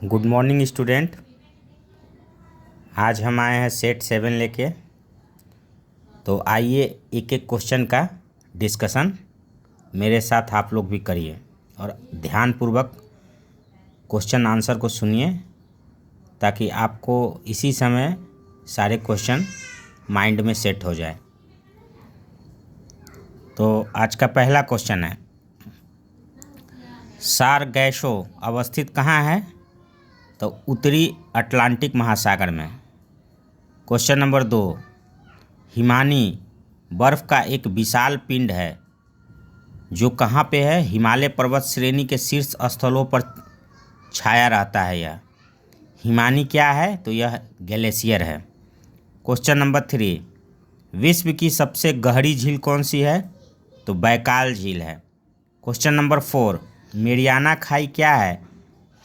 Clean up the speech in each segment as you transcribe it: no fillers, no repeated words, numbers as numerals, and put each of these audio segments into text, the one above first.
Good morning student. आज हम आए हैं सेट 7 लेके। तो आइए एक एक क्वेश्चन का डिस्कशन मेरे साथ आप लोग भी करिए और ध्यानपूर्वक क्वेश्चन आंसर को सुनिए ताकि आपको इसी समय सारे क्वेश्चन माइंड में सेट हो जाए। तो आज का पहला क्वेश्चन है, सारगैसो अवस्थित कहाँ है? तो उत्तरी अटलांटिक महासागर में। क्वेश्चन नंबर 2, हिमानी बर्फ़ का एक विशाल पिंड है जो कहाँ पे है? हिमालय पर्वत श्रेणी के शीर्ष स्थलों पर छाया रहता है। यह हिमानी क्या है? तो यह ग्लेशियर है। क्वेश्चन नंबर 3, विश्व की सबसे गहरी झील कौन सी है? तो बैकाल झील है। क्वेश्चन नंबर 4, मेरियाना खाई क्या है?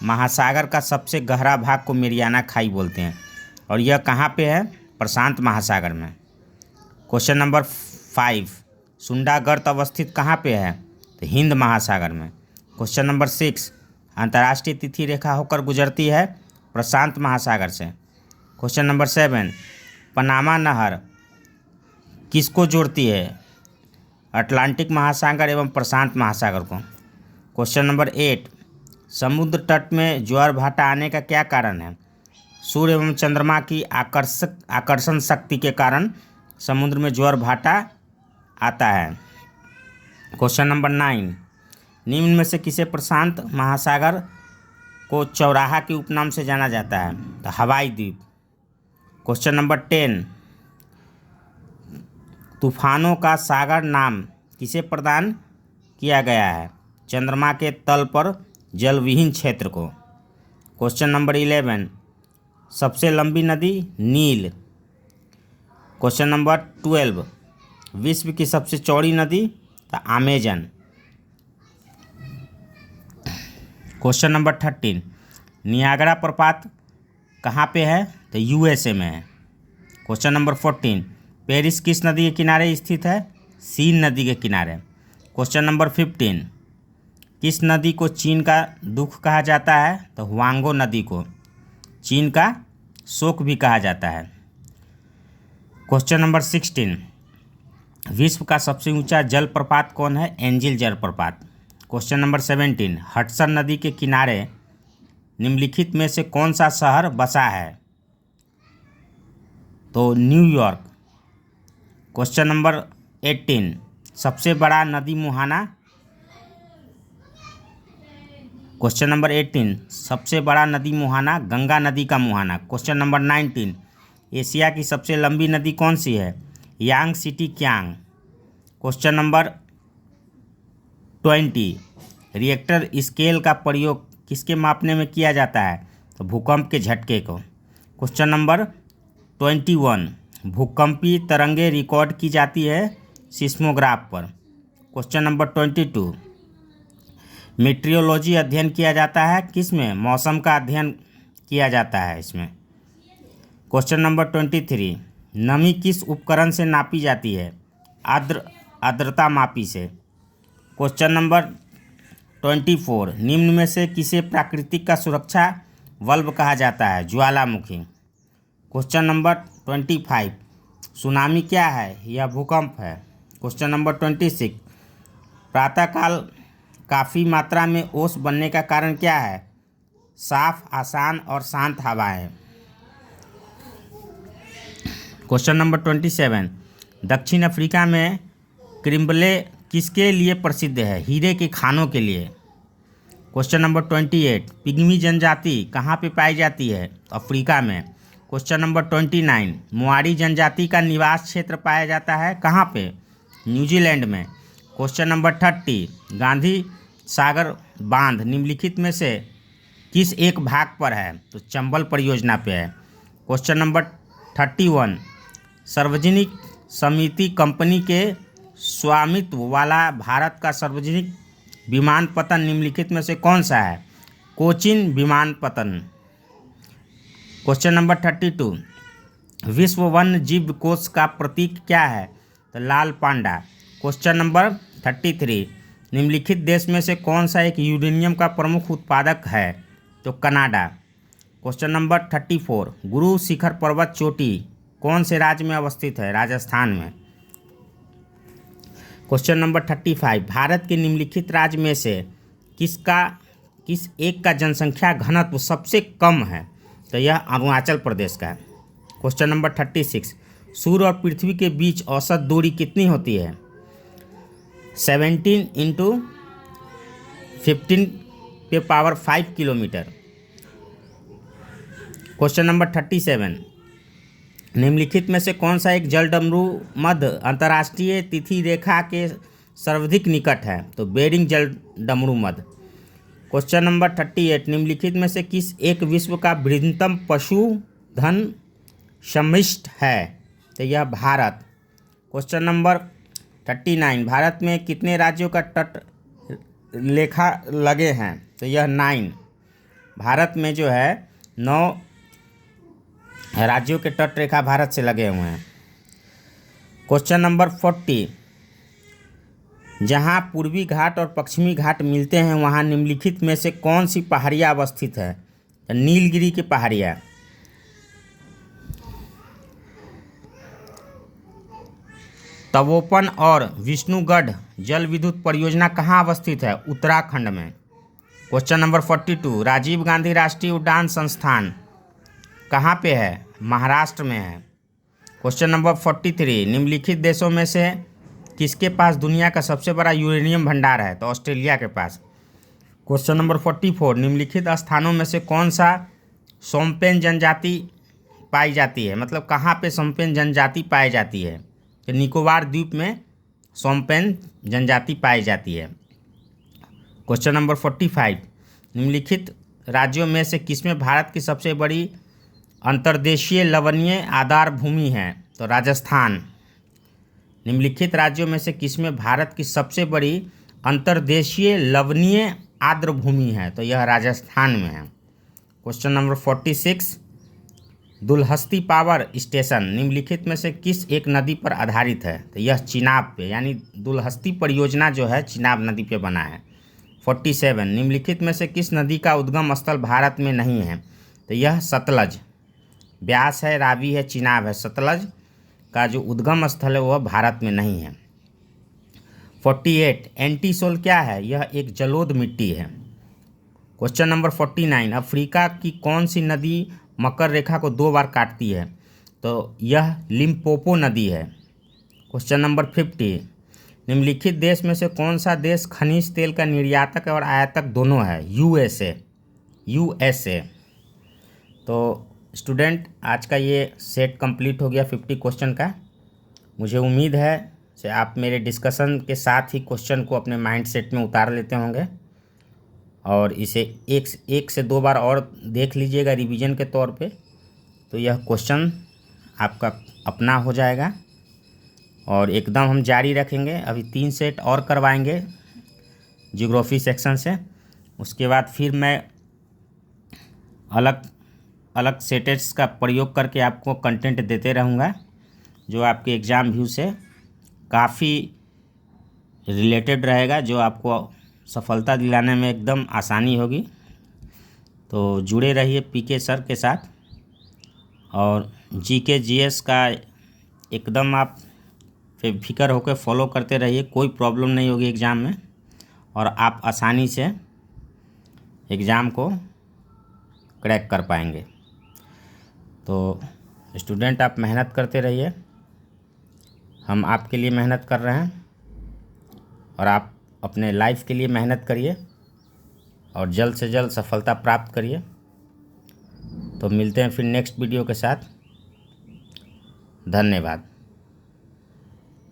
महासागर का सबसे गहरा भाग को मेरियाना खाई बोलते हैं और यह कहाँ पे है? प्रशांत महासागर में। क्वेश्चन नंबर 5, सुंडा गर्त अवस्थित कहाँ पे है? तो हिंद महासागर में। क्वेश्चन नंबर 6, अंतर्राष्ट्रीय तिथि रेखा होकर गुजरती है प्रशांत महासागर से। क्वेश्चन नंबर 7, पनामा नहर किसको जोड़ती है? अटलांटिक महासागर एवं प्रशांत महासागर को। क्वेश्चन नंबर 8, समुद्र तट में ज्वार भाटा आने का क्या कारण है? सूर्य एवं चंद्रमा की आकर्षण शक्ति के कारण समुद्र में ज्वार भाटा आता है। क्वेश्चन नंबर 9, निम्न में से किसे प्रशांत महासागर को चौराहा के उपनाम से जाना जाता है? तो हवाई द्वीप। क्वेश्चन नंबर 10, तूफानों का सागर नाम किसे प्रदान किया गया है? चंद्रमा के तल पर जलविहीन क्षेत्र को। क्वेश्चन नंबर 11, सबसे लंबी नदी नील। क्वेश्चन नंबर 12, विश्व की सबसे चौड़ी नदी तो अमेजन। क्वेश्चन नंबर 13, नियाग्रा प्रपात कहाँ पे है? तो यूएसए में है। क्वेश्चन नंबर 14, पेरिस किस नदी के किनारे स्थित है? सीन नदी के किनारे। क्वेश्चन नंबर 15, किस नदी को चीन का दुख कहा जाता है? तो हुआंगो नदी को चीन का शोक भी कहा जाता है। क्वेश्चन नंबर 16, विश्व का सबसे ऊंचा जलप्रपात कौन है? एंजिल जलप्रपात। क्वेश्चन नंबर 17, हडसन नदी के किनारे निम्नलिखित में से कौन सा शहर बसा है? तो न्यूयॉर्क। क्वेश्चन नंबर 18, सबसे बड़ा नदी मुहाना। क्वेश्चन नंबर 18, सबसे बड़ा नदी मुहाना गंगा नदी का मुहाना। क्वेश्चन नंबर 19, एशिया की सबसे लंबी नदी कौन सी है? Yangtze Kiang. Question number 20, reactor scale का प्रयोग किसके मापने में किया जाता है? तो भूकंप के झटके को। क्वेश्चन नंबर 21, भूकंपीय तरंगें रिकॉर्ड की जाती है सिस्मोग्राफ पर। क्वेश्चन नंबर 22, मीटरियोलॉजी अध्ययन किया जाता है किस में? मौसम का अध्ययन किया जाता है इसमें। क्वेश्चन नंबर 23, नमी किस उपकरण से नापी जाती है? आर्द्रता मापी से। क्वेश्चन नंबर 24, निम्न में से किसे प्राकृतिक का सुरक्षा बल्ब कहा जाता है? ज्वालामुखी। क्वेश्चन नंबर 25, सुनामी क्या है? यह भूकंप है। क्वेश्चन नंबर 26, प्रातःकाल काफ़ी मात्रा में ओस बनने का कारण क्या है? साफ, आसान और शांत हवाएं। क्वेश्चन नंबर 27, दक्षिण अफ्रीका में क्रिम्बले किसके लिए प्रसिद्ध है? हीरे के खानों के लिए। क्वेश्चन नंबर 28, पिग्मी जनजाति कहाँ पे पाई जाती है? अफ्रीका में। क्वेश्चन नंबर 29, मुआरी जनजाति का निवास क्षेत्र पाया जाता है कहाँ पे? न्यूजीलैंड में। क्वेश्चन नंबर 30, गांधी सागर बांध निम्नलिखित में से किस एक भाग पर है? तो चंबल परियोजना पे है। क्वेश्चन नंबर 31, सार्वजनिक समिति कंपनी के स्वामित्व वाला भारत का सार्वजनिक विमानपत्तन निम्नलिखित में से कौन सा है? कोचीन विमानपत्तन। क्वेश्चन नंबर 32, विश्व वन्य जीव कोष का प्रतीक क्या है? तो लाल पांडा। क्वेश्चन नंबर 33, निम्नलिखित देश में से कौन सा एक यूरेनियम का प्रमुख उत्पादक है? तो Canada. Question number 34, Guru Shikhar पर्वत चोटी कौन से राज्य में अवस्थित है? राजस्थान में। क्वेश्चन नंबर 35, भारत के निम्नलिखित राज्य में से किस एक का जनसंख्या घनत्व सबसे कम है? तो यह अरुणाचल प्रदेश का है। क्वेश्चन नंबर 36, सूर्य और पृथ्वी के बीच औसत दूरी कितनी होती है? 17 × 10⁵ किलोमीटर। क्वेश्चन नंबर 37, निम्नलिखित में से कौन सा एक जलडमरू मध्य अंतर्राष्ट्रीय तिथि रेखा के सर्वाधिक निकट है? तो बेरिंग जलडमरू मध्य। क्वेश्चन नंबर 38, निम्नलिखित में से किस एक विश्व का बृहत्तम पशुधन समष्टि है? तो यह भारत। क्वेश्चन नंबर 39, भारत में कितने राज्यों का तट लेखा लगे हैं? तो यह 9। भारत में जो है 9 राज्यों के तट रेखा भारत से लगे हुए हैं। क्वेश्चन नंबर 40, जहां पूर्वी घाट और पश्चिमी घाट मिलते हैं वहां निम्नलिखित में से कौन सी पहाड़ियाँ अवस्थित है? नीलगिरी की पहाड़ियाँ। तपोवन और विष्णुगढ़ जल विद्युत परियोजना कहाँ अवस्थित है? उत्तराखंड में। क्वेश्चन नंबर 42, राजीव गांधी राष्ट्रीय उद्यान संस्थान कहाँ पे है? महाराष्ट्र में है। क्वेश्चन नंबर 43, निम्नलिखित देशों में से किसके पास दुनिया का सबसे बड़ा यूरेनियम भंडार है? तो ऑस्ट्रेलिया के पास। क्वेश्चन नंबर 44, निम्नलिखित स्थानों में से कौन सा सोम्पेन जनजाति पाई जाती है? मतलब कहाँ पे सोम्पेन जनजाति पाई जाती है? तो निकोबार द्वीप में सोम्पेन जनजाति पाई जाती है। क्वेश्चन नंबर 45, निम्नलिखित राज्यों में से किसमें भारत की सबसे बड़ी अंतर्देशीय लवणीय आधार भूमि है? तो राजस्थान। निम्नलिखित राज्यों में से किसमें भारत की सबसे बड़ी अंतर्देशीय लवणीय आर्द्र भूमि है? तो यह राजस्थान में है। Question number 46, Dulhasti power station निम्नलिखित में से किस एक नदी पर आधारित है? तो यह चिनाब पे, यानी दुलहस्ती परियोजना जो है चिनाब नदी पे बना है। 47, निम्नलिखित में से किस नदी का उद्गम स्थल भारत में नहीं है? तो यह सतलज। ब्यास है, रावी है, चिनाब है, सतलज का जो उद्गम स्थल है वह भारत में नहीं है। 48, एंटीसोल क्या है? यह एक जलोढ़ मिट्टी है। क्वेश्चन नंबर 49, अफ्रीका की कौन सी नदी मकर रेखा को 2 बार काटती है? तो यह लिम्पोपो नदी है। क्वेश्चन नंबर 50, निम्नलिखित देश में से कौन सा देश खनिज तेल का निर्यातक और आयातक दोनों है? यूएसए। तो स्टूडेंट, आज का ये सेट कंप्लीट हो गया 50 क्वेश्चन का। मुझे उम्मीद है कि आप मेरे डिस्कशन के साथ ही क्वेश्चन को अपने माइंड सेट में उतार लेते होंगे और इसे एक से 2 बार और देख लीजिएगा रिवीजन के तौर पे, तो यह क्वेश्चन आपका अपना हो जाएगा। और एकदम हम जारी रखेंगे, अभी 3 सेट और करवाएंगे ज्योग्राफी सेक्शन से। उसके बाद फिर मैं अलग अलग सेटेट्स का प्रयोग करके आपको कंटेंट देते रहूँगा जो आपके एग्ज़ाम व्यू से काफ़ी रिलेटेड रहेगा, जो आपको सफलता दिलाने में एकदम आसानी होगी। तो जुड़े रहिए पीके सर के साथ और जीके जीएस का एकदम आप फिक्र होकर फॉलो करते रहिए। कोई प्रॉब्लम नहीं होगी एग्ज़ाम में और आप आसानी से एग्ज़ाम को क्रैक कर पाएंगे। तो स्टूडेंट, आप मेहनत करते रहिए, हम आपके लिए मेहनत कर रहे हैं और आप अपने लाइफ के लिए मेहनत करिए और जल्द से जल्द सफलता प्राप्त करिए। तो मिलते हैं फिर नेक्स्ट वीडियो के साथ। धन्यवाद।